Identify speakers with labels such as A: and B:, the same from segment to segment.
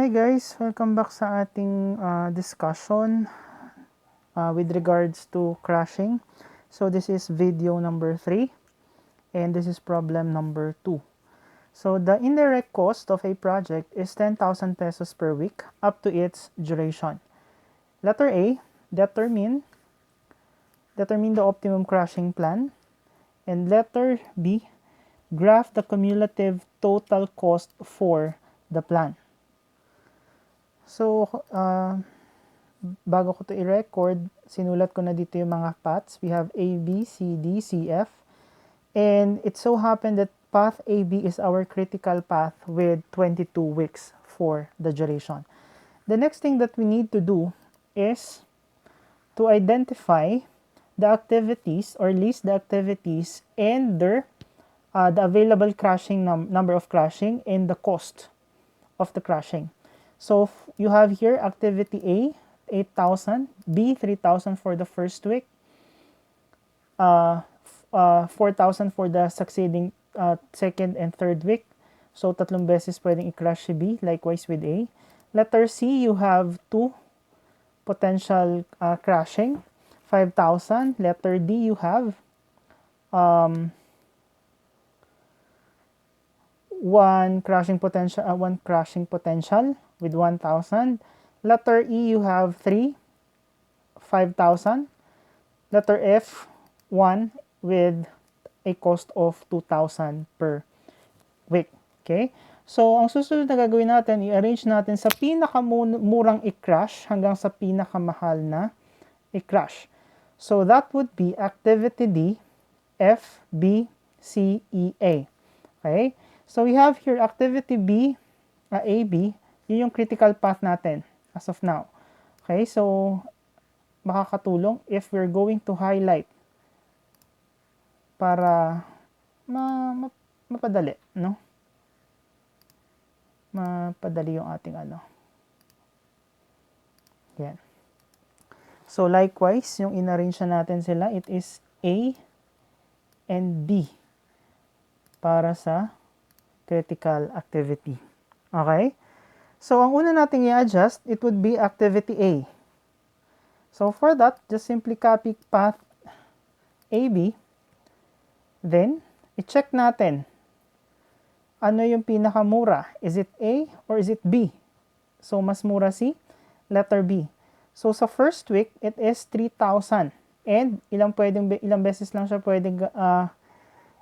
A: Hi guys, welcome back sa ating discussion with regards to crashing. So this is video number 3 and this is problem number 2. So the indirect cost of a project is 10,000 pesos per week up to its duration. Letter A, determine the optimum crashing plan. And letter B, graph the cumulative total cost for the plan. So, bago ko to i-record, sinulat ko na dito yung mga paths. We have A, B, C, D, C, F. And it so happened that path AB is our critical path with 22 weeks for the duration. The next thing that we need to do is to identify the activities or list the activities and their the available crashing number of crashing and the cost of the crashing. So you have here activity A, 8,000, B, 3,000 for the first week, 4,000 for the succeeding second and third week. So tatlong beses pwedeng i-crash si B, likewise with A. Letter C, you have 2 potential crashing, 5,000. Letter D, you have one crashing potential with 1,000. Letter E, you have 3, 5,000. Letter F, 1 with a cost of 2,000 per week. Okay? So, ang susunod na gagawin natin, i-arrange natin sa pinakamurang i-crash hanggang sa pinakamahal na i-crash. So, that would be activity D, F, B, C, E, A. Okay? So, we have here activity B, A, B. Yun yung critical path natin as of now. Okay? So, makakatulong if we're going to highlight para mapadali, no? Mapadali yung ating Yan. So, likewise, yung in-arrange natin sila, it is A and B para sa critical activity. Okay? So, ang una nating i-adjust, it would be activity A. So, for that, just simply copy path AB. Then, i-check natin. Ano yung pinakamura? Is it A or is it B? So, mas mura si letter B. So, sa first week, it is 3,000. And, ilang beses lang siya pwedeng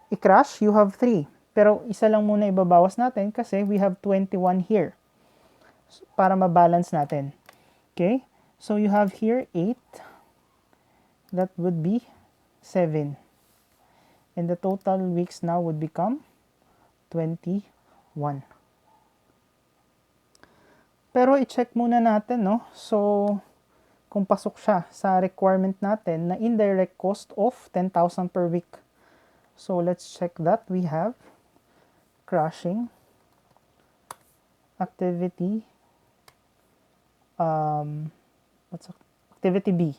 A: i-crash? You have 3. Pero, isa lang muna ibabawas natin kasi we have 21 here. So, para ma-balance natin. Okay? So, you have here 8. That would be 7. And the total weeks now would become 21. Pero i-check muna natin, no? So, kung pasok siya sa requirement natin na indirect cost of 10,000 per week. So, let's check that. We have crashing activity activity B,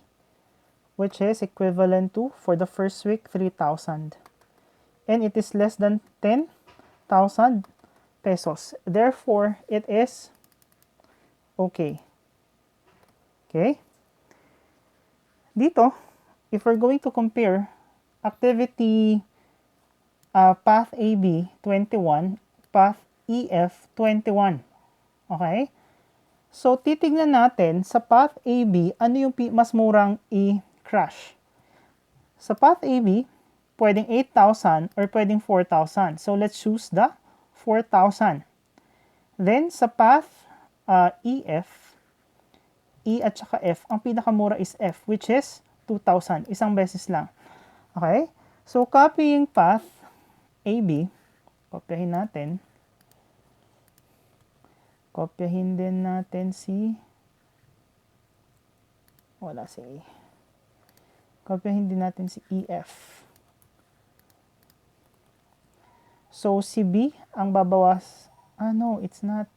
A: which is equivalent to, for the first week, 3,000. And it is less than 10,000 pesos. Therefore, it is okay. Okay? Dito, if we're going to compare activity path AB 21, path EF 21. Okay? So, titignan natin sa path AB, ano yung mas murang i-crash. Sa path AB, pwedeng 8,000 or pwedeng 4,000. So, let's choose the 4,000. Then, sa path EF, E at saka F, ang pinakamura is F, which is 2,000. Isang beses lang. Okay? So, copying path AB, kopyahin natin. Kopyahin din natin si, wala si A. Kopyahin din natin si EF. So, si B, ang babawas, no, it's not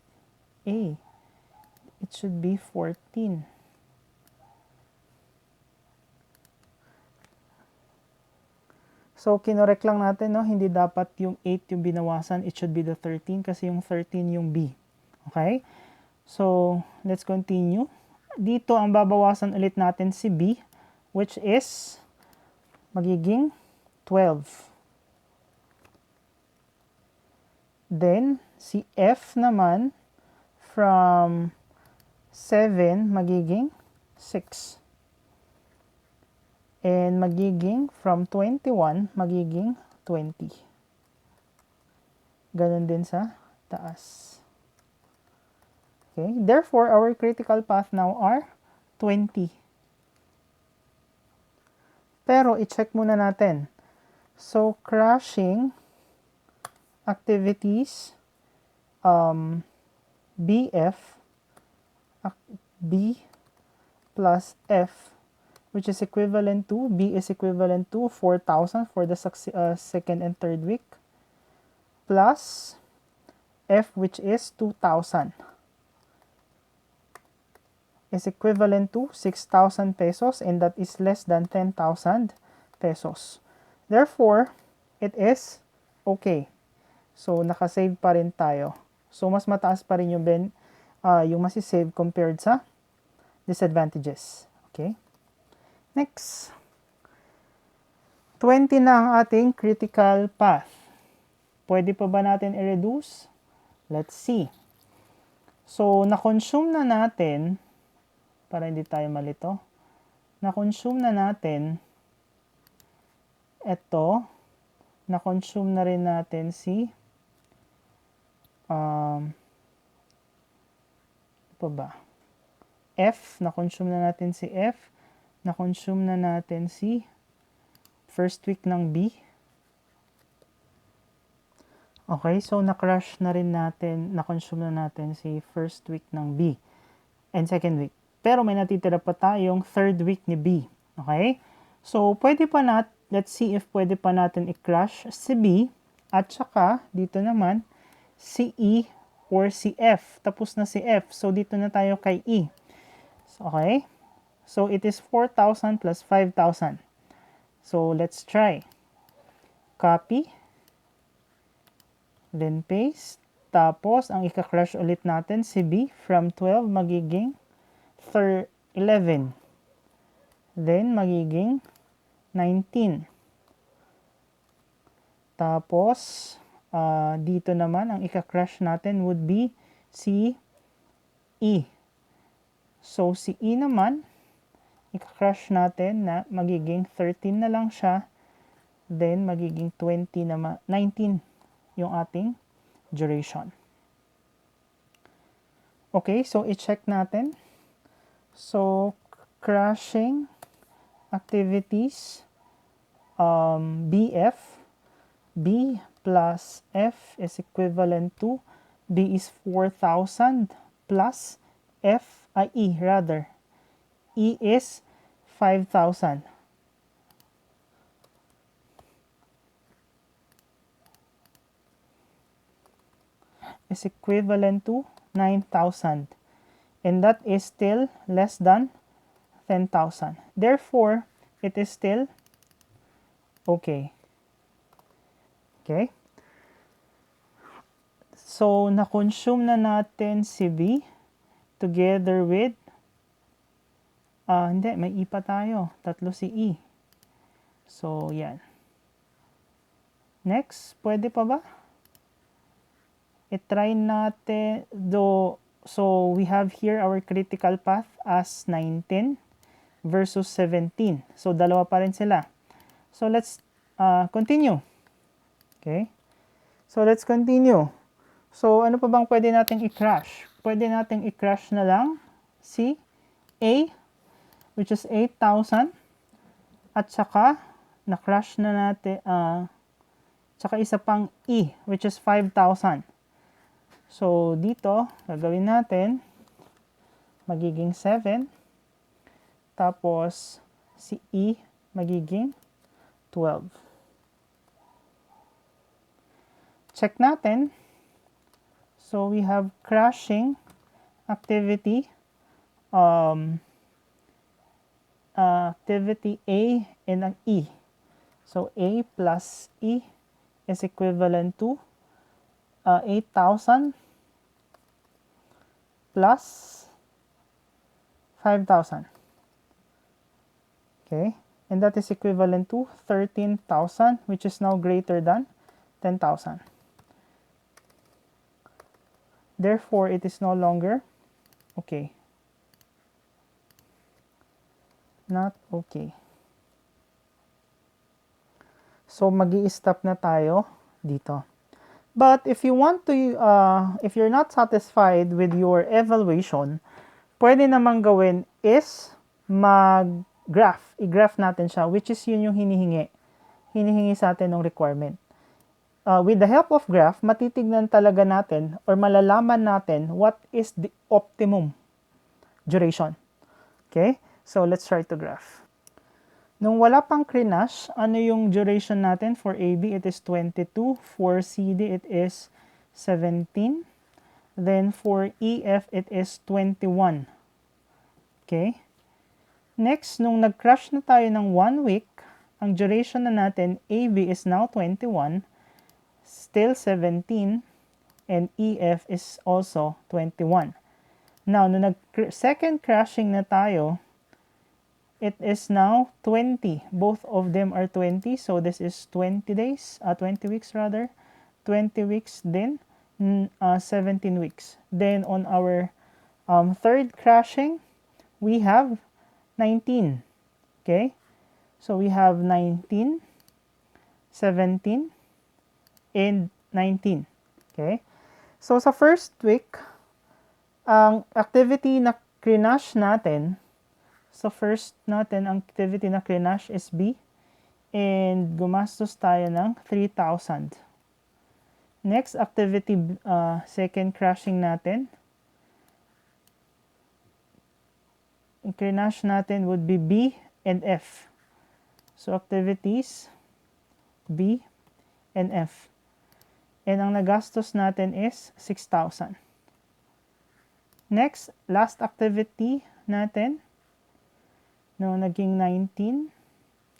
A: A. It should be 14. So, kinorek lang natin, no? Hindi dapat yung 8 yung binawasan. It should be the 13 kasi yung 13 yung B. Okay? So, let's continue. Dito, ang babawasan ulit natin si B, which is magiging 12. Then, si F naman, from 7, magiging 6. And magiging, from 21, magiging 20. Ganon din sa taas. Okay, therefore, our critical path now are 20. Pero, i-check muna natin. So, crashing activities, BF, B plus F, which is equivalent to, B is equivalent to 4,000 for the second and third week, plus F, which is 2,000, is equivalent to 6,000 pesos, and that is less than 10,000 pesos. Therefore, it is okay. So, nakasave pa rin tayo. So, mas mataas pa rin yung masisave compared sa disadvantages. Okay? Next. 20 na ang ating critical path. Pwede pa ba natin i-reduce? Let's see. So, na-consume na natin, para hindi tayo malito, na-consume na natin ito, na-consume na rin natin si pa ba? F, na-consume na natin si F, na-consume na natin si first week ng B. Okay, so na-crush na rin natin, na-consume na natin si first week ng B and second week. Pero may natitira pa tayong third week ni B. Okay? So, pwede pa let's see if pwede pa natin i-crush si B at saka dito naman si E or si F. Tapos na si F. So, dito na tayo kay E. So, okay? So, it is 4,000 plus 5,000. So, let's try. Copy. Then, paste. Tapos, ang ika-crush ulit natin si B from 12 magiging 11. Then, magiging 19. Tapos, dito naman, ang ika-crush natin would be si E. So, si E naman, ika-crush natin na magiging 13 na lang siya. Then, magiging 19 yung ating duration. Okay, so i-check natin. So, crashing activities, BF, B plus F is equivalent to, B is 4,000 plus F, E rather, E is 5,000. Is equivalent to 9,000. And that is still less than 10,000. Therefore, it is still okay. Okay? So, na-consume na natin si B together with, hindi, may E pa tayo. Tatlo si E. So, yan. Next, pwede pa ba? I-try natin, so we have here our critical path as 19 versus 17. So, dalawa pa rin sila. So, let's continue. Okay? So, let's continue. So, ano pa bang pwede nating i-crush? Pwede nating i-crush na lang si A, which is 8,000. At saka, na-crush na natin, saka isa pang E, which is 5,000. So, dito, gagawin natin, magiging 7. Tapos, si E, magiging 12. Check natin. So, we have crashing activity, activity A and an E. So, A plus E is equivalent to 8,000 plus 5,000. Okay, and that is equivalent to 13,000, which is now greater than 10,000. Therefore, it is no longer okay. Not okay. So, magi-stop na tayo dito. But if you want to, if you're not satisfied with your evaluation, pwede namang gawin is mag-graph. I-graph natin siya, which is yun yung hinihingi. Hinihingi sa atin ng requirement. With the help of graph, matitignan talaga natin or malalaman natin what is the optimum duration. Okay? So, let's try to graph. Nung wala pang Grenache, ano yung duration natin for AB? It is 22. For CD, it is 17. Then for EF, it is 21. Okay? Next, nung nag-crash na tayo ng 1 week, ang duration na natin, AB is now 21, still 17, and EF is also 21. Now, nung second crashing na tayo, it is now 20. Both of them are 20. So, this is 20 days, 20 weeks rather. 20 weeks then 17 weeks. Then, on our third crashing, we have 19. Okay? So, we have 19, 17, and 19. Okay? So, sa first week, ang activity na Grenache natin, so first natin, ang activity na Grenache is B, and gumastos tayo ng 3,000. Next activity, second crashing natin, ang Grenache natin would be B and F. So, activities, B and F. And ang nagastos natin is 6,000. Next, last activity natin, no, naging 19.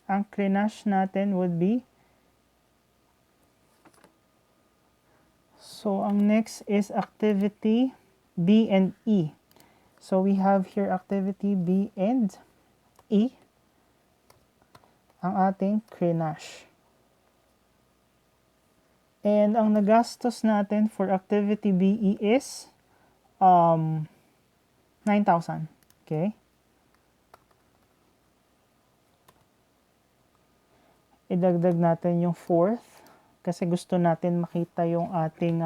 A: Ang Grenache natin would be, so ang next is activity B and E. So we have here activity B and E, ang ating Grenache. And ang nagastos natin for activity BE is 9,000. Okay? Idagdag natin yung fourth kasi gusto natin makita yung ating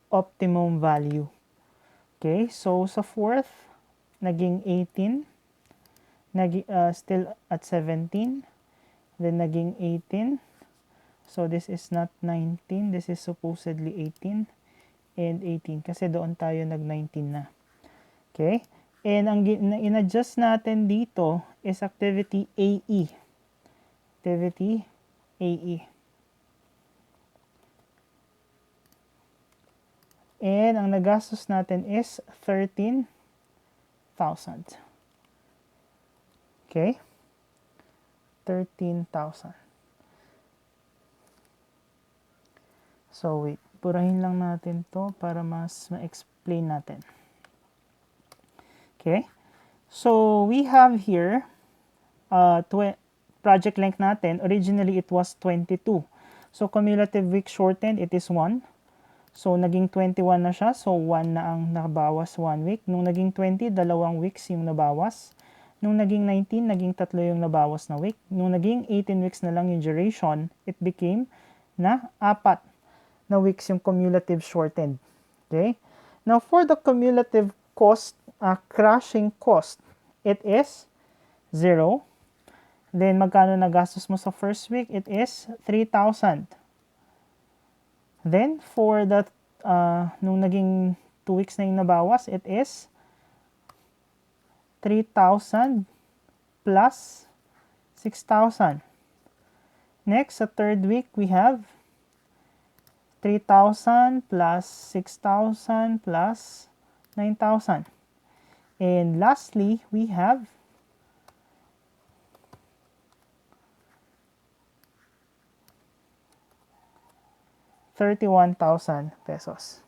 A: optimum value. Okay? So, sa fourth, naging 18. Still at 17. Then, naging 18. So, this is not 19. This is supposedly 18 and 18. Kasi doon tayo nag-19 na. Okay? And ang in-adjust natin dito is activity AE. Activity AE. And ang nagastos natin is 13,000. Okay? 13,000. So, wait. Purahin lang natin to para mas ma-explain natin. Okay? So, we have here project length natin. Originally, it was 22. So, cumulative week shortened, it is 1. So, naging 21 na siya. So, 1 na ang nabawas 1 week. Nung naging 20, 2 weeks yung nabawas. Nung naging 19, naging 3 yung nabawas na week. Nung naging 18 weeks na lang yung duration, it became na 4 na weeks yung cumulative shortened. Okay? Now, for the cumulative cost, crashing cost, it is 0. Then, magkano nagastos mo sa first week? It is 3,000. Then, for that, nung naging 2 weeks na yung nabawas, it is 3,000 plus 6,000. Next, sa third week, we have 3,000 plus 6,000 plus 9,000. And lastly, we have 31,000 pesos.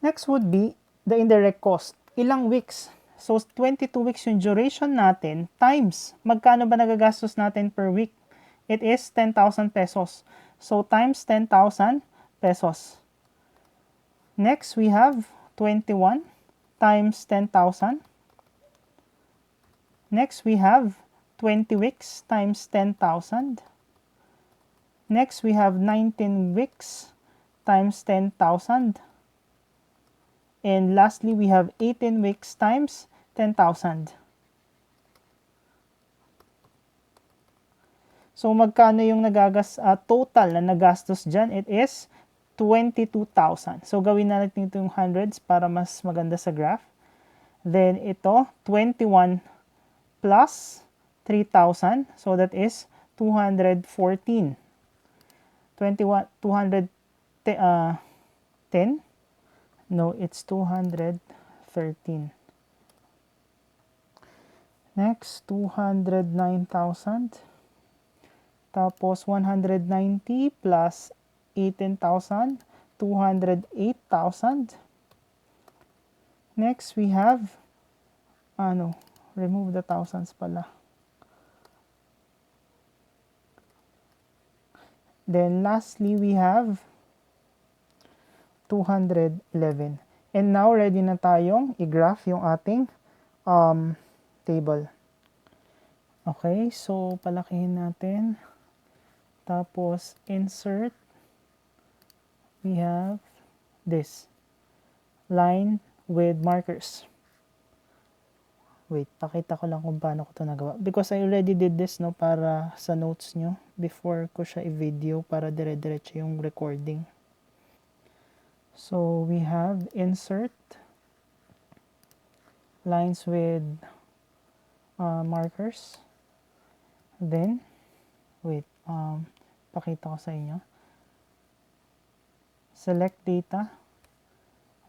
A: Next would be the indirect cost. Ilang weeks? So, 22 weeks yung duration natin times magkano ba nagagastos natin per week? It is 10,000 pesos. So, times 10,000 pesos. Next, we have 21 times 10,000. Next, we have 20 weeks times 10,000. Next, we have 19 weeks times 10,000. And lastly, we have 18 weeks times 10,000. So, magkano yung total na nagastos dyan? It is 22,000. So, gawin na natin ito yung hundreds para mas maganda sa graph. Then, ito, 21 plus 3,000. So, that is 214. 210? No, it's 213. Next, 209,000. Tapos, 190 plus 18,000, 208,000. Next, we have, remove the thousands pala. Then, lastly, we have 211. And now, ready na tayong i-graph yung ating table. Okay, so palakihin natin. Tapos, insert. We have this. Line with markers. Wait, pakita ko lang kung paano ko ito nagawa. Because I already did this, no, para sa notes nyo before ko siya i-video para dire-diretso yung recording. So, we have insert lines with markers. Then, wait, pakita ko sa inyo. Select data.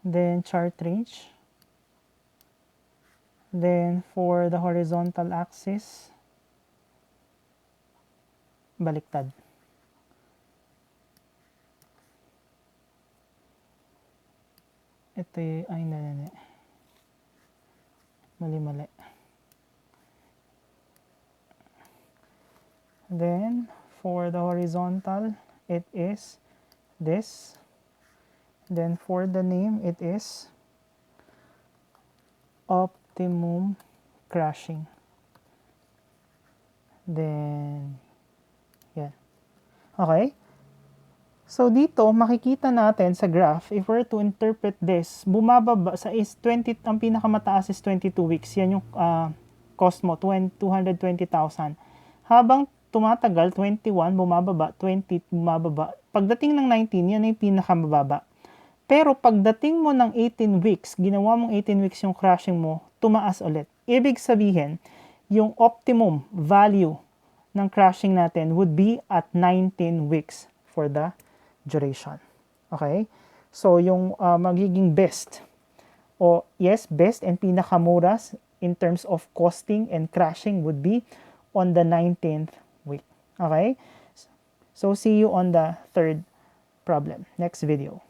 A: Then, chart range. Then, for the horizontal axis, baliktad. Ito ay mali. Then, for the horizontal, it is this. Then, for the name, it is optimum crashing. Then, yan. Okay? So, dito, makikita natin sa graph, if we're to interpret this, bumababa sa ang pinakamataas is 22 weeks. Yan yung cost mo, 220,000. Habang tumatagal, 21, bumababa, 20, bumababa. Pagdating ng 19, yan yung pinakamababa. Pero pagdating mo ng 18 weeks, ginawa mong 18 weeks yung crashing mo, tumaas ulit. Ibig sabihin, yung optimum value ng crashing natin would be at 19 weeks for the duration. Okay? So, yung magiging best, best and pinakamura in terms of costing and crashing would be on the 19th week. Okay? So, see you on the third problem. Next video.